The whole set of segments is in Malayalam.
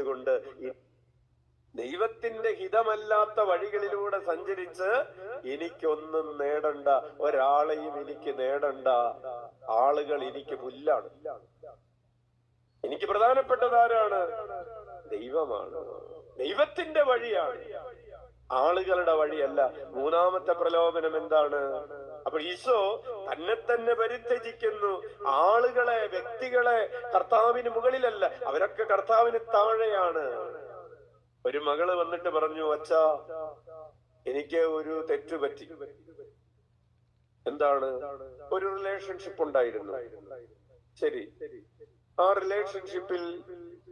കൊണ്ട് ദൈവത്തിന്റെ ഹിതമല്ലാത്ത വഴികളിലൂടെ സഞ്ചരിച്ച് എനിക്കൊന്നും നേടണ്ട, ഒരാളെയും എനിക്ക് നേടണ്ട. ആളുകൾ എനിക്ക് പുല്ലാണ്. എനിക്ക് പ്രധാനപ്പെട്ടതാരാണ്? ദൈവമാണ്. ദൈവത്തിന്റെ വഴിയാണ്, ആളുകളുടെ വഴിയല്ല. മൂന്നാമത്തെ പ്രലോഭനം എന്താണ്? അപ്പൊ ഈശോ തന്നെ തന്നെ പരിത്യജിക്കുന്നു. ആളുകളെ, വ്യക്തികളെ കർത്താവിന് മുകളിലല്ല, അവരൊക്കെ കർത്താവിന് താഴെയാണ്. ഒരു മകള് വന്നിട്ട് പറഞ്ഞു, അച്ഛാ എനിക്ക് ഒരു തെറ്റ് പറ്റി. എന്താണ്? ഒരു റിലേഷൻഷിപ്പ് ഉണ്ടായിരുന്നു. ശരി, ആ റിലേഷൻഷിപ്പിൽ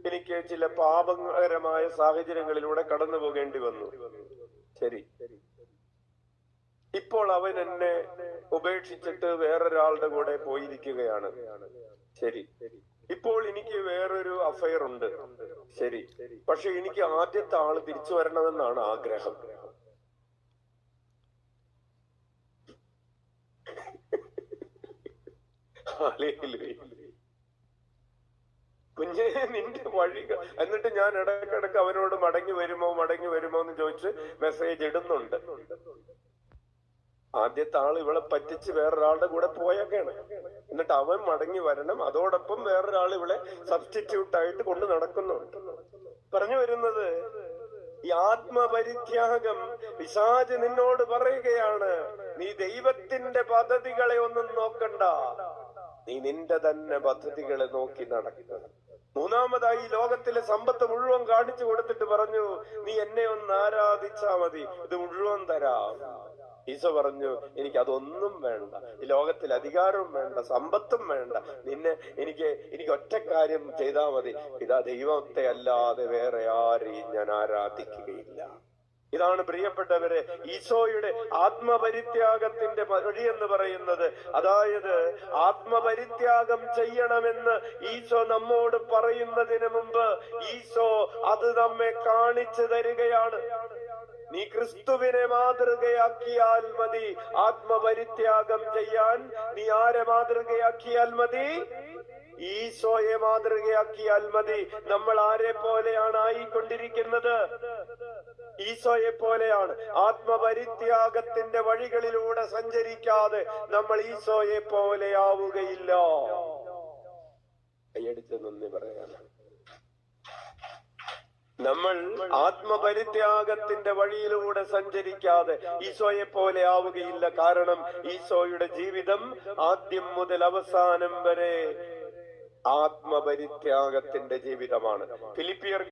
എനിക്ക് ചില പാപകരമായ സാഹചര്യങ്ങളിലൂടെ കടന്നു പോകേണ്ടി വന്നു. ശരി, ഇപ്പോൾ അവൻ എന്നെ ഉപേക്ഷിച്ചിട്ട് വേറൊരാളുടെ കൂടെ പോയിരിക്കുകയാണ്. ശരി, ഇപ്പോൾ എനിക്ക് വേറൊരു അഫയർ ഉണ്ട്. ശരി, പക്ഷെ എനിക്ക് ആദ്യത്തെ ആള് തിരിച്ചു വരണമെന്നാണ് ആഗ്രഹം. കുഞ്ഞെ, നിന്റെ വഴി. എന്നിട്ട് ഞാൻ ഇടയ്ക്കിടയ്ക്ക് അവനോട് മടങ്ങി വരുമോ എന്ന് ചോദിച്ച് മെസ്സേജ് ഇടുന്നുണ്ട്. ആദ്യത്തെ ആള് ഇവളെ പറ്റിച്ച് വേറൊരാളുടെ കൂടെ പോയൊക്കെയാണ്. എന്നിട്ട് അവൻ മടങ്ങി വരണം, അതോടൊപ്പം വേറൊരാൾ ഇവളെ സബ്സ്റ്റിറ്റ്യൂട്ട് ആയിട്ട് കൊണ്ട് നടക്കുന്നുണ്ട്. പറഞ്ഞു വരുന്നത്, ഈ ആത്മപരിത്യാഗം പിശാച് നിന്നോട് പറയുകയാണ്, നീ ദൈവത്തിന്റെ പദ്ധതികളെ ഒന്നും നോക്കണ്ട, നീ നിന്റെ തന്നെ പദ്ധതികളെ നോക്കി നടക്കുക. മൂന്നാമതായി ലോകത്തിലെ സമ്പത്ത് മുഴുവൻ കാണിച്ചു കൊടുത്തിട്ട് പറഞ്ഞു, നീ എന്നെ ഒന്ന് ആരാധിച്ചാ മതി, ഇത് മുഴുവൻ തരാം. ഈശോ പറഞ്ഞു, എനിക്ക് അതൊന്നും വേണ്ട, ഈ ലോകത്തിൽ അധികാരവും വേണ്ട, സമ്പത്തും വേണ്ട, എനിക്ക് ഒറ്റ കാര്യം ചെയ്താൽ മതി, ഇതാ ദൈവത്തെ അല്ലാതെ വേറെ ആരെയും ഞാൻ ആരാധിക്കുകയില്ല. ഇതാണ് പ്രിയപ്പെട്ടവരെ ഈശോയുടെ ആത്മപരിത്യാഗത്തിന്റെ വഴി എന്ന് പറയുന്നത്. അതായത് ആത്മപരിത്യാഗം ചെയ്യണമെന്ന് ഈശോ നമ്മോട് പറയുന്നതിന് മുമ്പ് ഈശോ അത് നമ്മെ കാണിച്ചു തരികയാണ്. നീ ക്രിസ്തുവിനെ മാതൃകയാക്കിയാൽ മതി ആത്മപരിത്യാഗം ചെയ്യാൻ. നീ ആരെ മാതൃകയാക്കിയാൽ മതി? ഈശോയെ മാതൃകയാക്കിയാൽ മതി. നമ്മൾ ആരെ പോലെയാണ് ആയിക്കൊണ്ടിരിക്കുന്നത്? ഈശോയെ പോലെയാണ്. ആത്മപരിത്യാഗത്തിന്റെ വഴികളിലൂടെ സഞ്ചരിക്കാതെ നമ്മൾ ഈശോയെ പോലെയാവുകയില്ല. കൈയടിച്ച് നന്ദി പറയാൻ. നമ്മൾ ആത്മപരിത്യാഗത്തിന്റെ വഴിയിലൂടെ സഞ്ചരിക്കാതെ ഈശോയെ പോലെ ആവുകയില്ല. കാരണം ഈശോയുടെ ജീവിതം ആദ്യം മുതൽ അവസാനം വരെ ആത്മപരിത്യാഗത്തിന്റെ ജീവിതമാണ്. ഫിലിപ്പിയർ